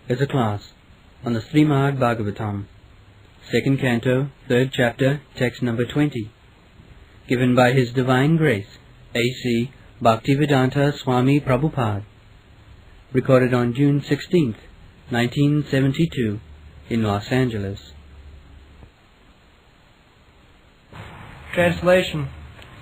Is a class on the Srimad Bhagavatam, 2nd Canto, 3rd Chapter, text number 20, given by His Divine Grace, A.C. Bhaktivedanta Swami Prabhupada, recorded on June 16th, 1972, in Los Angeles. Translation.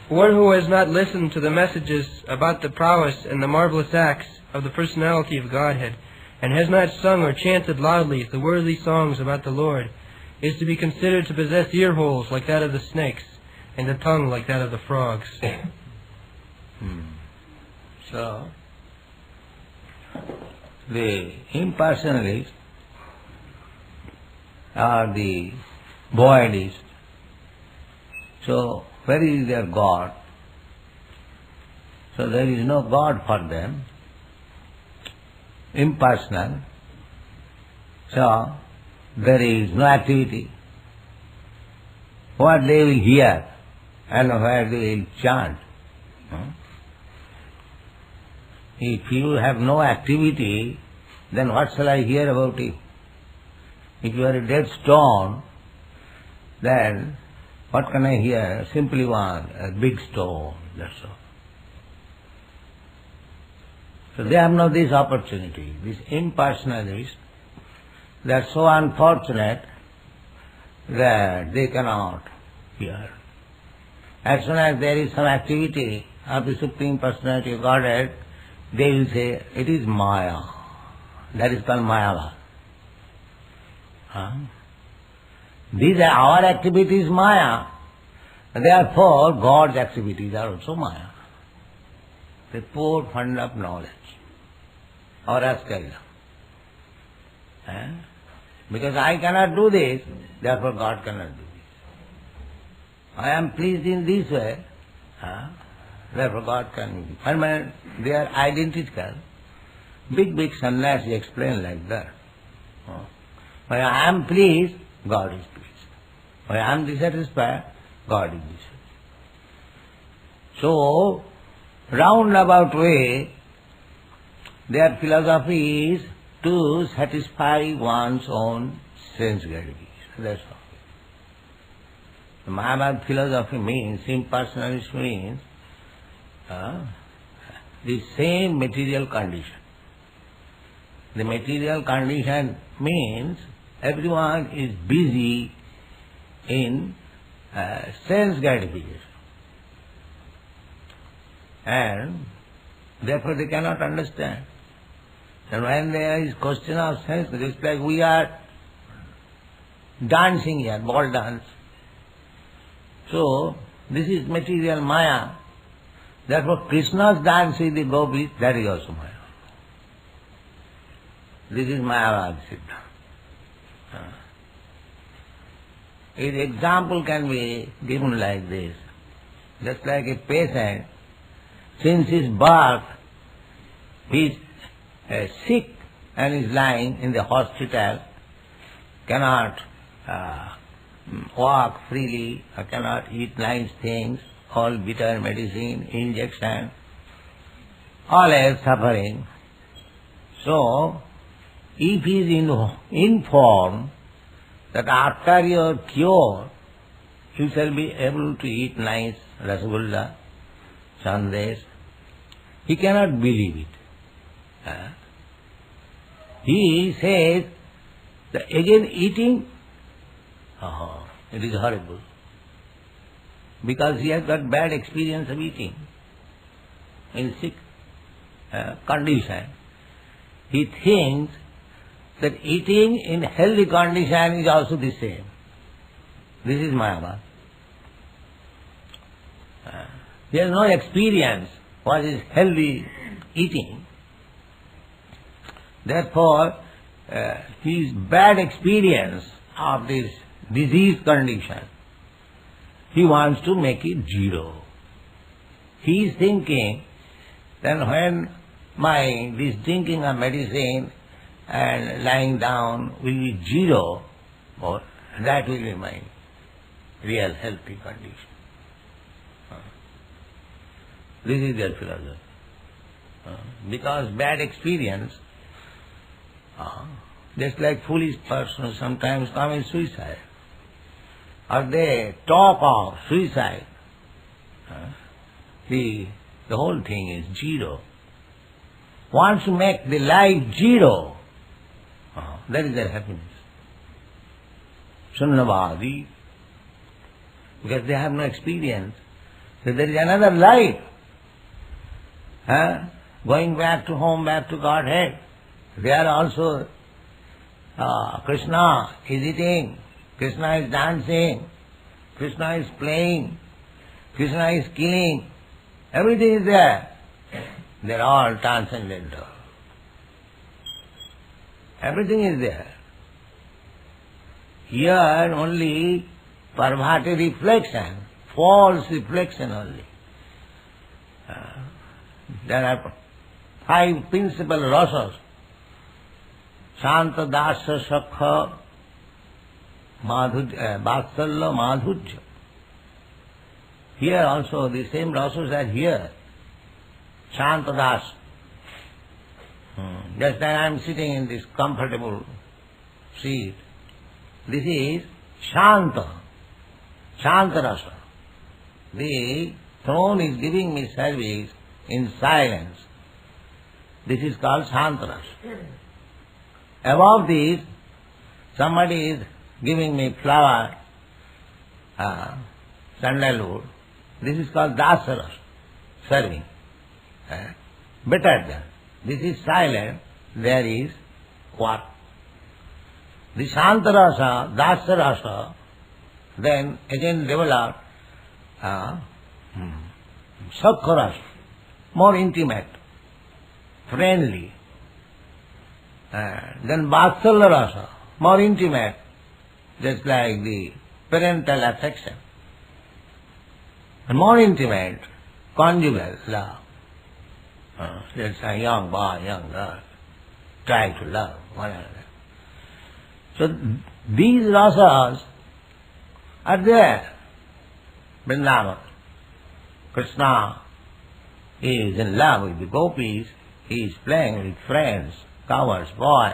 One who has not listened to the messages about the prowess and the marvelous acts of the Personality of Godhead, and has not sung or chanted loudly the worthy songs about the Lord, is to be considered to possess earholes like that of the snakes, and a tongue like that of the frogs. So, the impersonalists are the voidists. So, where is their God? So there is no God for them. Impersonal. So, there is no activity. What they will hear and where they will chant. If you have no activity, then what shall I hear about it? If you are a dead stone, then what can I hear? Simply one, a big stone, that's all. So they have not this opportunity. These impersonalists, they are so unfortunate that they cannot hear. As soon as there is some activity of the Supreme Personality of Godhead, they will say, it is Maya. That is called Mayavad. These are our activities Maya. Therefore, God's activities are also Maya. The poor fund of knowledge. Or rascalism. Because I cannot do this, therefore God cannot do this. I am pleased in this way, therefore God can do this. They are identical. Big sannyasi explain like that. When I am pleased, God is pleased. When I am dissatisfied, God is dissatisfied. So, roundabout way, their philosophy is to satisfy one's own sense gratification. That's all. The Mayavad philosophy means, impersonalist means, the same material condition. The material condition means everyone is busy in sense gratification. And therefore they cannot understand. And when there is question of sense, it's like we are dancing here, ball dance. So, this is material Maya. Therefore Krishna's dance with the gopis, that is also Maya. This is Mayavad Siddha. An example can be given like this. Just like a patient, since his birth, he is sick and is lying in the hospital, cannot walk freely, cannot eat nice things, all bitter medicine, injection, always suffering. So, if he is informed that after your cure, you shall be able to eat nice rasgulla, sandesh, he cannot believe it. He says that again eating, it is horrible. Because he has got bad experience of eating in sick condition. He thinks that eating in healthy condition is also the same. This is Mayavad. He has no experience what is healthy eating. Therefore, his bad experience of this disease condition, he wants to make it zero. He is thinking that when this drinking of medicine and lying down will be zero, or that will be my real healthy condition. This is their philosophy. Because bad experience Just like foolish persons sometimes commit suicide, or they talk of suicide. The whole thing is zero. Wants to make the life zero. That is their happiness. Sunnavadi. Because they have no experience that there is another life. Going back to home, back to Godhead. There also Krishna is eating, Krishna is dancing, Krishna is playing, Krishna is killing. Everything is there. They are all transcendental. Everything is there. Here only perverted reflection, false reflection only. There are 5 principal rasas. Shanta, Dasa, Sakha, Vatsalya, Madhurya. Here also the same rasas are here. Shanta, Dasa. Just that I am sitting in this comfortable seat. This is Shanta, Shanta rasa. The throne is giving me service in silence. This is called Shanta rasa. Above this, somebody is giving me flower, sandalwood. This is called Dasa rasa, serving. Better than. This is silent, there is what? The Shanta rasa, Dasa rasa, then again developed Sakha rasa, more intimate, friendly. Then Vatsalya rasa, more intimate, just like the parental affection. And more intimate, conjugal love. Just a young boy, young girl, try to love one another. So these rasas are there. Vrindavan. Krishna is in love with the gopis, he is playing with friends, cowers, boy.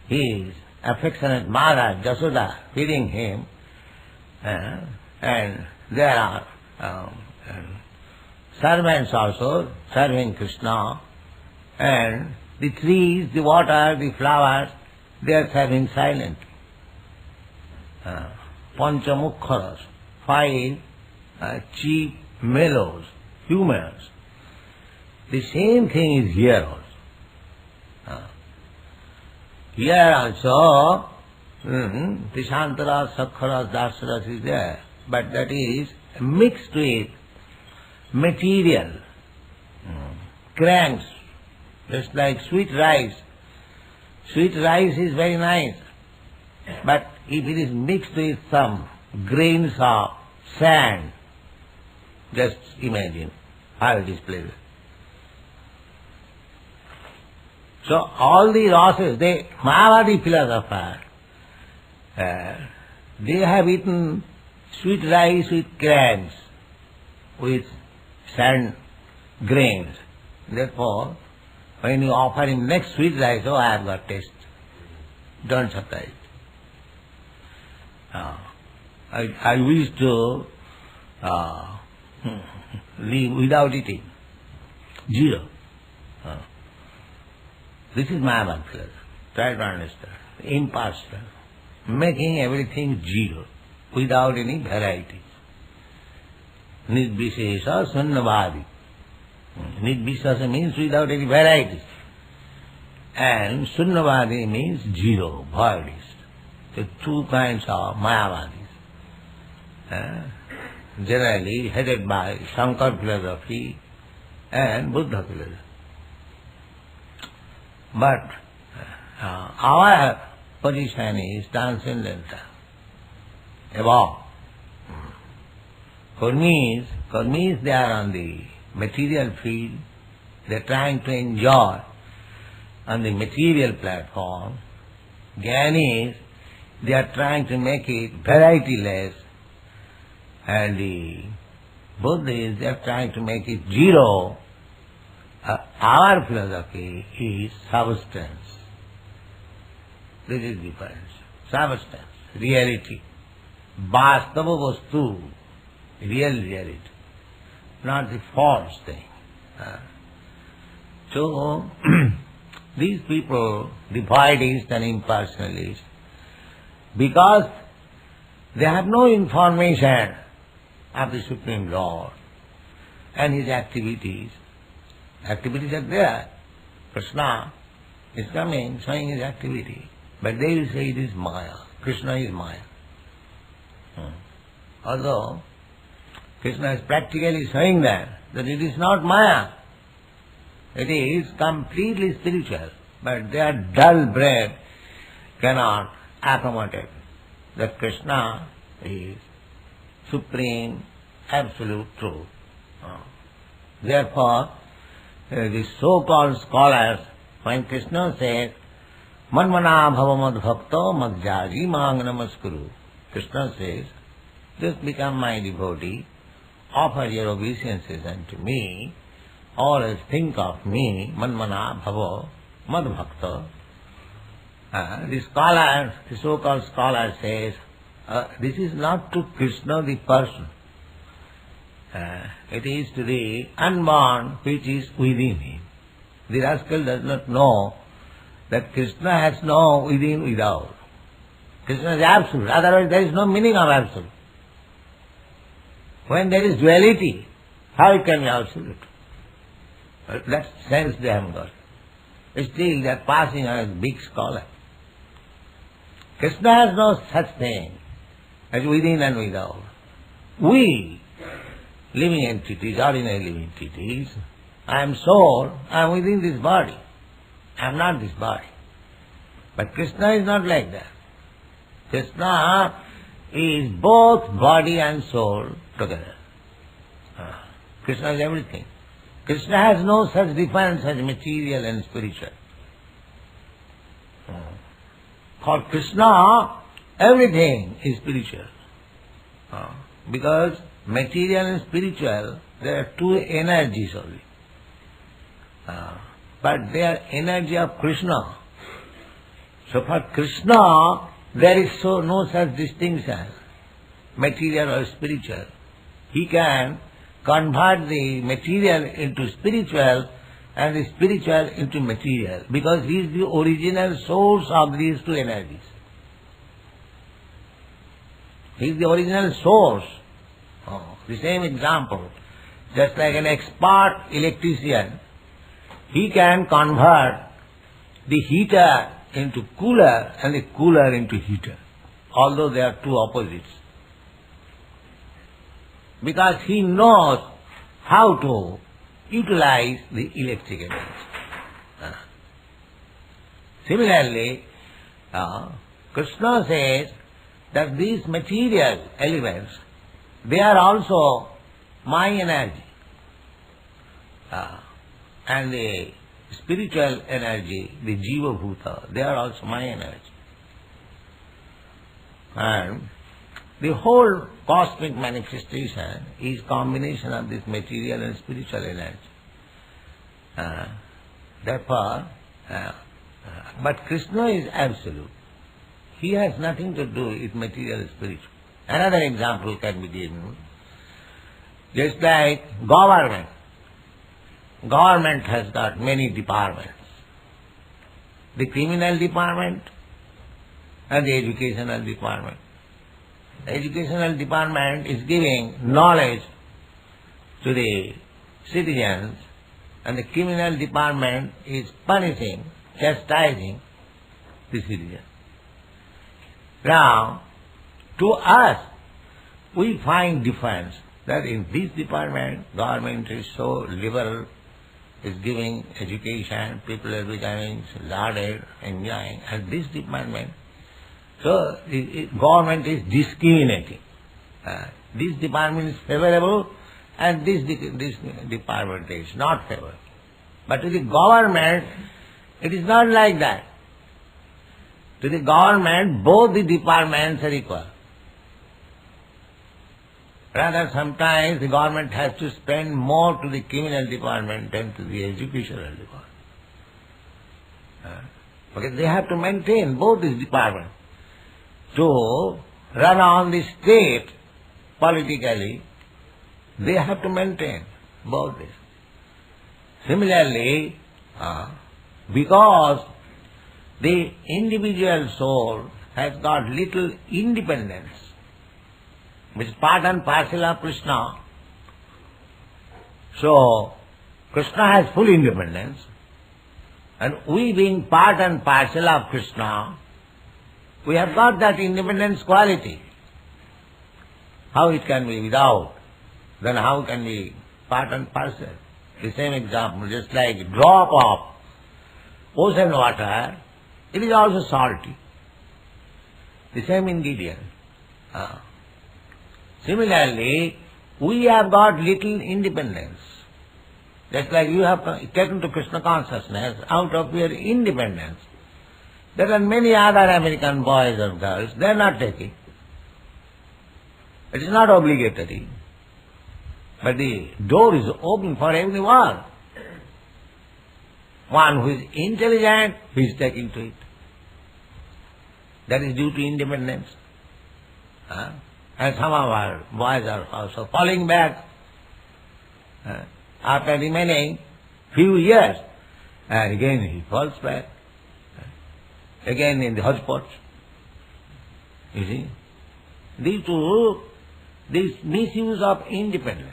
His affectionate mother, Jasoda, feeding him, and there are servants also serving Krishna, and the trees, the water, the flowers, they are serving silently. Panchamukharas, 5 chief mellows, humors. The same thing is here also. Here also, the Shantaras, Sakharas, Dasaras is there, but that is mixed with material, cranks, just like sweet rice. Sweet rice is very nice, but if it is mixed with some grains of sand, just imagine how it is pleasant. So all the rasas, Mayavadi philosophers, they have eaten sweet rice with grains, with sand grains. Therefore, when you offer him next sweet rice, oh, I have got taste. Don't surprise. I wish to live without eating. Zero. This is Mayavad philosophy. Try to understand. Imposter. Making everything zero, without any varieties. Nidvishesha sunnavadi. Nidvishesha means without any varieties. And sunnavadi means zero, voidist. The 2 kinds of Mayavadis. Generally headed by Shankar philosophy and Buddha philosophy. But our position is transcendental, above. Karmis, they are on the material field, they are trying to enjoy on the material platform. Jnanis, they are trying to make it varietyless, and the Buddhists, they are trying to make it zero. Our philosophy is substance. This is difference. Substance, reality. Vastava vastu, real reality, not the false thing. So, these people, the voidists and impersonalists, because they have no information of the Supreme Lord and His activities. Activities are there. Krishna is coming, showing His activity. But they will say it is Maya. Krishna is Maya. Although Krishna is practically showing that it is not Maya. It is completely spiritual. But their dull brain cannot accommodate that Krishna is supreme, absolute truth. Therefore, the so-called scholars, when Krishna says, Manmana bhava madbhakta madhyaji mang namaskuru, Krishna says, just become my devotee, offer your obeisances unto me, always think of me, Manmana bhava madbhakta. The scholars, the so-called scholar says, this is not to Krishna the person. It is to the unborn which is within him. The rascal does not know that Krishna has no within, without. Krishna is absolute, otherwise there is no meaning of absolute. When there is duality, how it can be absolute? That sense they haven't got. Still they are passing as big scholar. Krishna has no such thing as within and without. We, living entities, ordinary living entities, I am soul, I am within this body. I am not this body. But Krishna is not like that. Krishna is both body and soul together. Krishna is everything. Krishna has no such difference as material and spiritual. For Krishna, everything is spiritual. Because material and spiritual, there are two energies only. But they are energy of Krishna. So for Krishna, there is no such distinction, material or spiritual. He can convert the material into spiritual and the spiritual into material, because he is the original source of these two energies. He is the original source. The same example, just like an expert electrician, he can convert the heater into cooler and the cooler into heater, although they are two opposites. Because he knows how to utilize the electric energy. Similarly, Krishna says that these material elements, they are also my energy. And the spiritual energy, the Jiva Bhuta, they are also my energy. And the whole cosmic manifestation is combination of this material and spiritual energy. Therefore, but Krishna is absolute. He has nothing to do with material and spiritual. Another example can be given. Just like government. Government has got many departments. The criminal department and the educational department. The educational department is giving knowledge to the citizens, and the criminal department is punishing, chastising the citizens. Now, to us, we find difference that in this department, government is so liberal, is giving education, people are becoming lauded, enjoying, and this department, so government is discriminating. This department is favorable and this department is not favorable. But to the government, it is not like that. To the government, both the departments are equal. Rather, sometimes the government has to spend more to the criminal department than to the educational department. Because they have to maintain both these departments. To run on the state politically, they have to maintain both this. Similarly, because the individual soul has got little independence, which is part and parcel of Krishna. So, Krishna has full independence, and we being part and parcel of Krishna, we have got that independence quality. How it can be without? Then how can be part and parcel? The same example, just like a drop of ocean water, it is also salty. The same ingredient. Similarly, we have got little independence. Just like you have taken to Krishna consciousness out of your independence. There are many other American boys or girls, they are not taking. It is not obligatory. But the door is open for everyone. One who is intelligent, he is taking to it. That is due to independence. And some of our boys are also falling back after remaining few years, and again he falls back. Again in the hodgepodge. You see? This misuse of independence.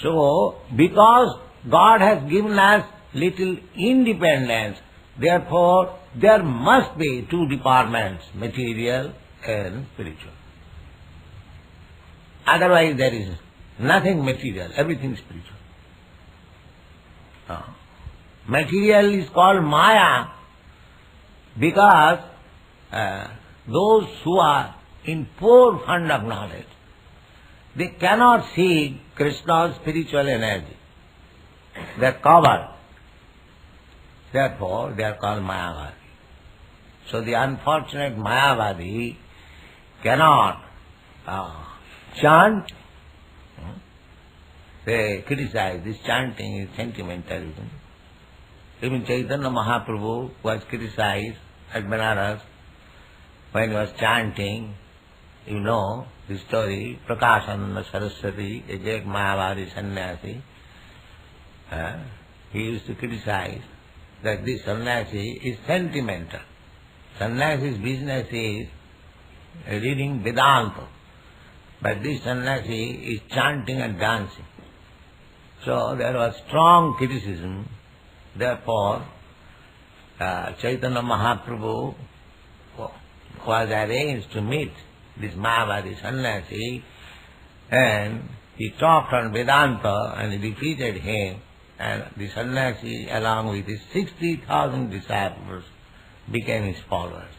So, because God has given us little independence, therefore there must be two departments, material and spiritual. Otherwise there is nothing material, everything spiritual. Material is called Maya because those who are in poor fund of knowledge, they cannot see Krishna's spiritual energy. They are covered. Therefore, they are called Mayavadi. So the unfortunate Mayavadi cannot chant. They criticize this chanting is sentimentalism. Even Chaitanya Mahaprabhu was criticized at Benares when he was chanting. You know the story, Prakashananda Saraswati, a great Mayavadi sannyasi. He used to criticize that this sannyasi is sentimental. Sannyasi's business is reading Vedanta, but this sannyasi is chanting and dancing. So there was strong criticism. Therefore, Chaitanya Mahaprabhu was arranged to meet this Mayavadi sannyasi, and he talked on Vedanta and he defeated him, and the sannyasi along with his 60,000 disciples became his followers.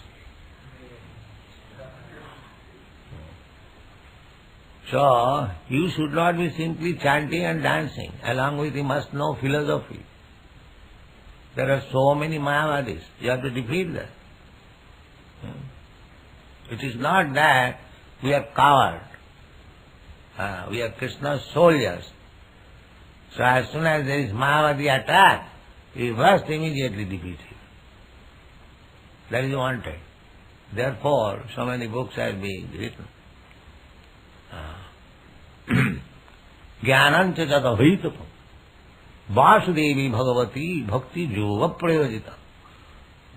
So, you should not be simply chanting and dancing. Along with you must know philosophy. There are so many Mayavadis. You have to defeat them. It is not that we are coward. We are Krishna's soldiers. So as soon as there is Mayavadi attack, we must immediately defeat him. That is wanted. Therefore, so many books are being written. Jnanancha jadavitapam Vasudevi Bhagavati Bhakti Yoga Prayojita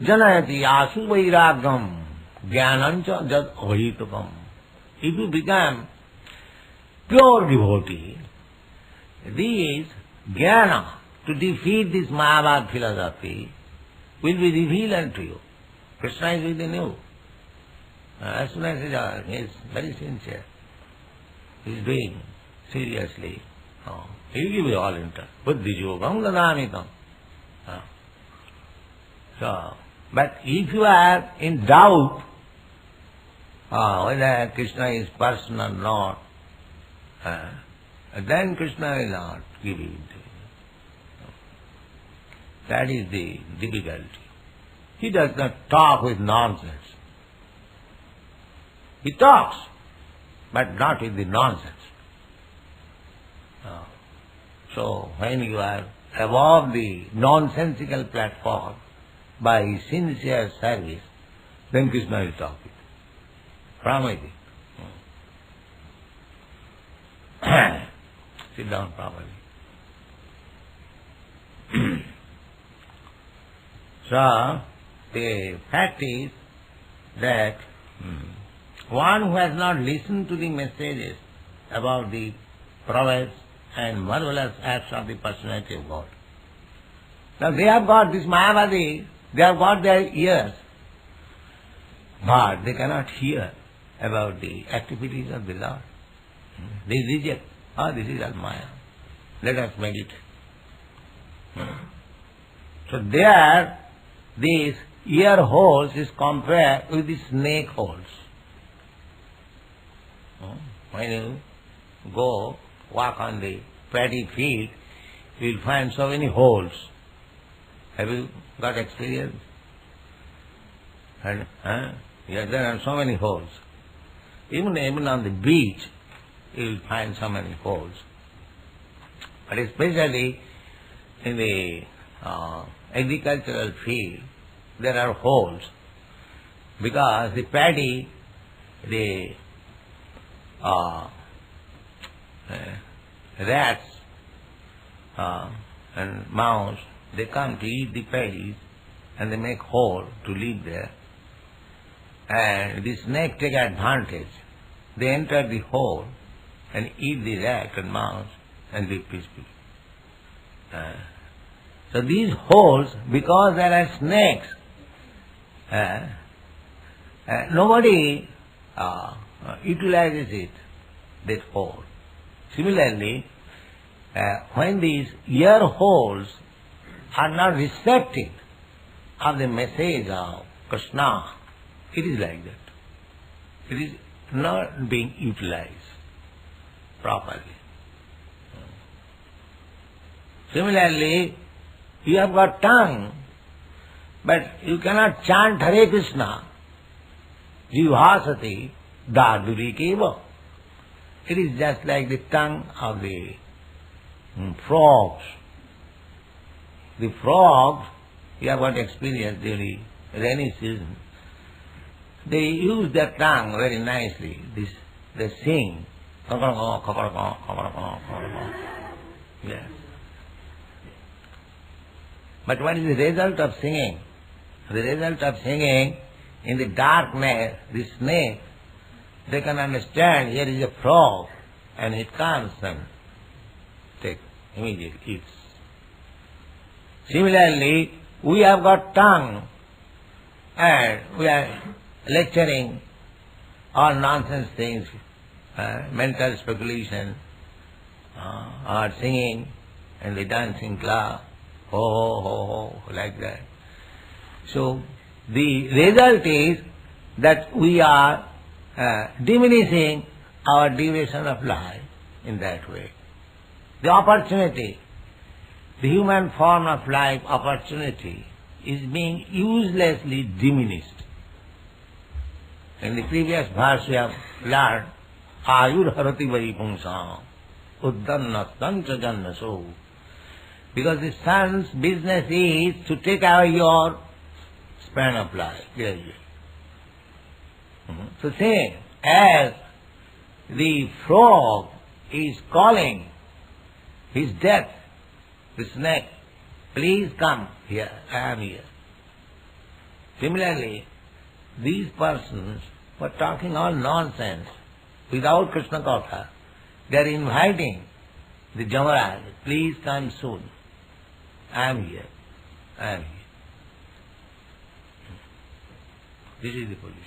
Janayati Asu Vairagam Jnanancha jadavitapam. If you become pure devotee, this jnana, to defeat this Mayavad philosophy, will be revealed unto you. Krishna is within you. As soon as he is very sincere, he is doing seriously, he will give you all inter. Buddhi yogam dadamitam. So, but if you are in doubt whether Krishna is person or not, then Krishna will not give you into it. That is the difficulty. He does not talk with nonsense. He talks, but not with the nonsense. So when you are above the nonsensical platform by sincere service, then Krishna will talk it. Pramati. Sit down properly. So, the fact is that one who has not listened to the messages about the prowess and marvelous acts of the personality of God. Now they have got this Mayavadi, they have got their ears, but they cannot hear about the activities of the Lord. They reject, this is all Maya. Let us meditate. So there, these ear holes is compared with the snake holes. When you go walk on the paddy field, you will find so many holes. Have you got experience? And yes, there are so many holes. Even on the beach, you will find so many holes. But especially in the agricultural field, there are holes because the paddy, the rats and mouse, they come to eat the paddies and they make hole to live there. And the snake take advantage. They enter the hole and eat the rat and mouse and live peacefully. So these holes, because there are snakes, nobody utilizes it, that hole. Similarly, when these ear holes are not receptive of the message of Krishna, it is like that. It is not being utilized properly. Similarly, you have got tongue, but you cannot chant Hare Krishna. Jivhasati daduri keva. It is just like the tongue of the frogs. The frogs, you have got experience during rainy season. They use their tongue very nicely. They sing. Yes. But what is the result of singing? The result of singing, in the darkness, the snake, they can understand here is a frog, and it comes and takes immediately eats. Similarly, we have got tongue, and we are lecturing all nonsense things, mental speculation, or singing in the dancing club, ho ho ho ho, like that. So the result is that we are diminishing our duration of life in that way. The opportunity, the human form of life opportunity is being uselessly diminished. In the previous verse we have learned, Ayur harati vai pungsam, uddanna stancha jannaso. Because the sun's business is to take away your span of life. So say, as the frog is calling his death, the snake, please come here, I am here. Similarly, these persons were talking all nonsense without Krishna Katha. They are inviting the Jamaraj, please come soon. I am here. I am here. This is the position.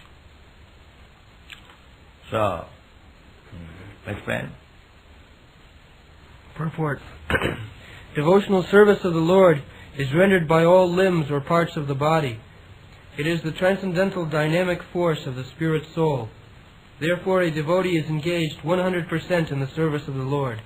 So, explain. Purport. Devotional service of the Lord is rendered by all limbs or parts of the body. It is the transcendental dynamic force of the spirit soul. Therefore, a devotee is engaged 100% in the service of the Lord.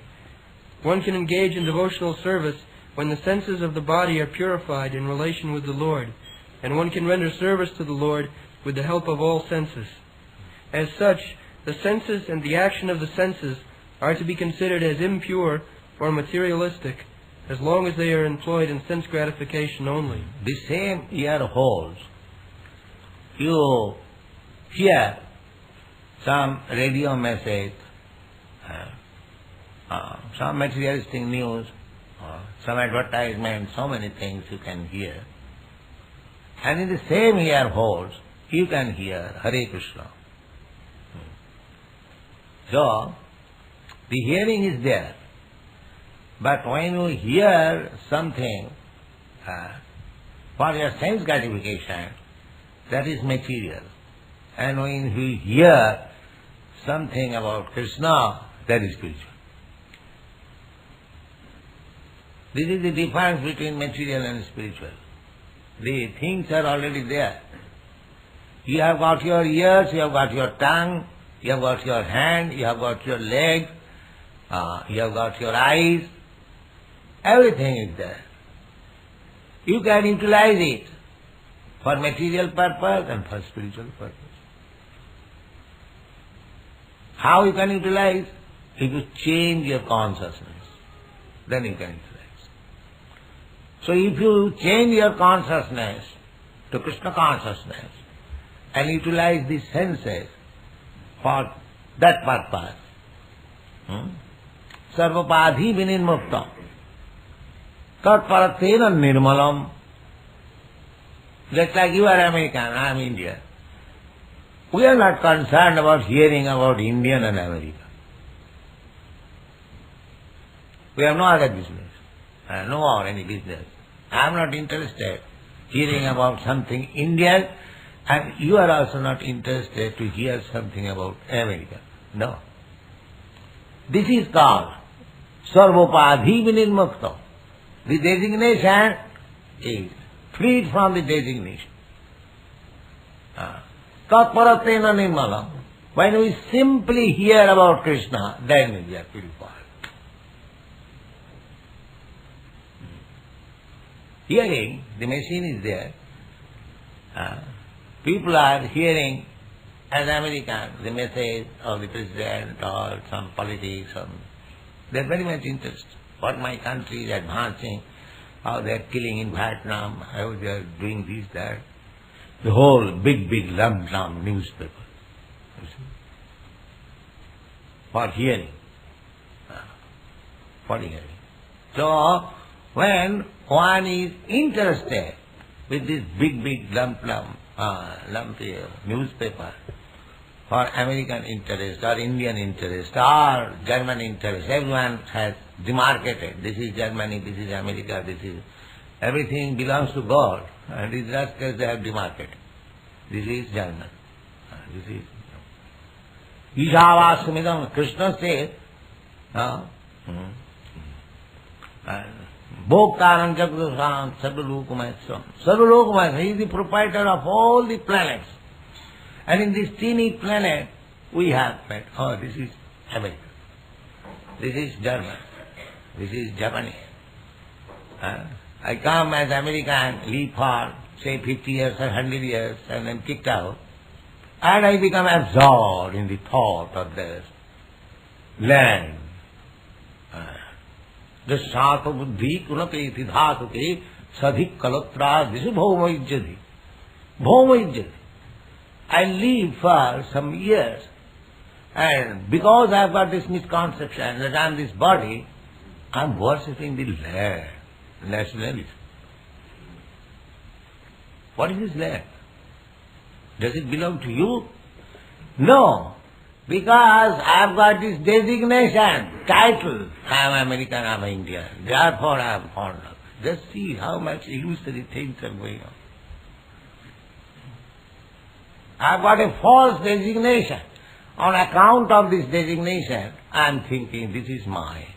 One can engage in devotional service when the senses of the body are purified in relation with the Lord, and one can render service to the Lord with the help of all senses. As such, the senses and the action of the senses are to be considered as impure or materialistic, as long as they are employed in sense gratification only. The same ear holes. You hear some radio message, some materialistic news, some advertisement, so many things you can hear. And in the same ear holes, you can hear Hare Krishna. So, the hearing is there. But when you hear something for your sense gratification, that is material. And when you hear something about Krishna, that is spiritual. This is the difference between material and spiritual. The things are already there. You have got your ears, you have got your tongue, you have got your hand, you have got your leg, you have got your eyes. Everything is there. You can utilize it for material purpose and for spiritual purpose. How you can utilize? If you change your consciousness, then you can utilize. So if you change your consciousness to Krishna consciousness and utilize the senses for that purpose, sarvapadhi vinirmuktam tatparatena nirmalam. Just like you are American, I am Indian. We are not concerned about hearing about Indian and America. We have no other business. No more any business. I am not interested hearing about something Indian, and you are also not interested to hear something about America. No. This is called sarvopadhi vinirmuktam. The designation is freed from the designation. Tatparatena nirmalam. When we simply hear about Krishna, then we are purified. Hearing, the machine is there. People are hearing, as Americans, the message of the president or some politics. They are very much interested. What my country is advancing, how they are killing in Vietnam, how they are doing this, that. The whole big lump newspaper. You see? For hearing. For hearing. So, when one is interested with this big lumpy newspaper for American interest or Indian interest or German interest, everyone has demarcated. This is Germany, this is America, this is... Everything belongs to God, and in that case they have demarcated. This is German. This is... Ishavasumidam, Krishna says, Bhoktaram Jagdusam Sarvalokumayasam. Sarvalokumayasam, he is the proprietor of all the planets. And in this teeny planet, we have met, oh, this is America. This is German. This is Japanese. I come as American, live for, say, 50 years or 100 years, and then kicked out. And I become absorbed in the thought of this land. Jasata buddhi kunapeti dhatuke sadhik kalatra disu bhaumaijjati. Bhaumaijjati. I live for some years, and because I have got this misconception that I am this body, I am worshipping the land, nationalism. What is this land? Does it belong to you? No, because I have got this designation, title, I am American, I am Indian, therefore I am fond of. Just see how much illusory things are going on. I have got a false designation. On account of this designation, I am thinking this is mine.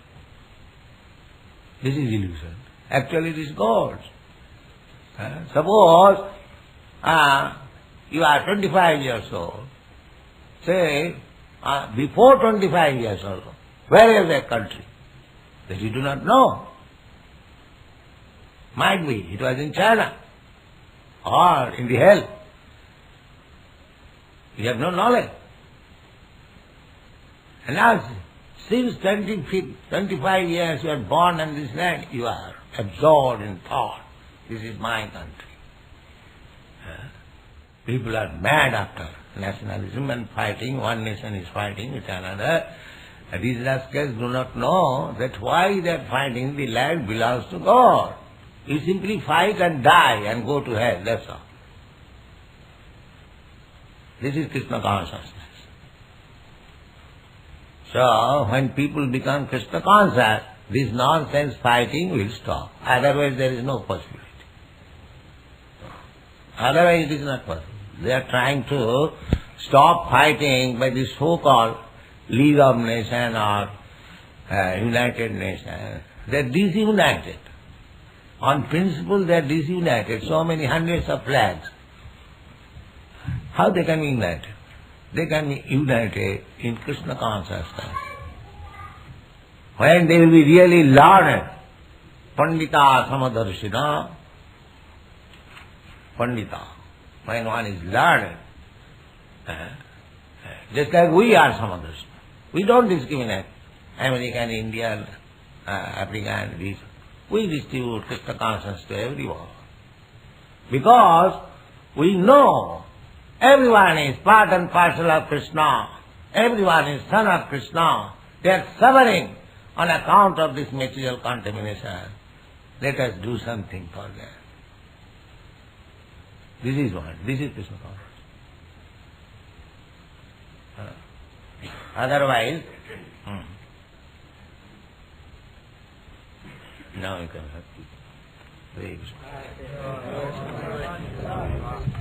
This is illusion. Actually it is God's. Suppose you are 25 years old. Say, before 25 years old, where is that country? That you do not know. Might be, it was in China or in the hell. You have no knowledge. And now Since 25 years you are born on this land, you are absorbed in thought. This is my country. People are mad after nationalism and fighting. One nation is fighting with another. These rascals do not know that why they are fighting. The land belongs to God. You simply fight and die and go to hell, that's all. This is Krishna consciousness. So, when people become Krishna conscious, this nonsense fighting will stop. Otherwise there is no possibility. Otherwise it is not possible. They are trying to stop fighting by the so-called League of Nations or United Nations. They are disunited. On principle they are disunited. So many hundreds of flags. How they can be united? They can be united in Krishna consciousness. When they will be really learned, Pandita Samadarshina, Pandita, when one is learned, just like we are Samadarshina. We don't discriminate American, Indian, African, these. We distribute Krishna consciousness to everyone. Because we know everyone is part and parcel of Krishna. Everyone is son of Krishna. They are suffering on account of this material contamination. Let us do something for them. This is what? This is Krishna consciousness. Otherwise, now you can have to. Very good.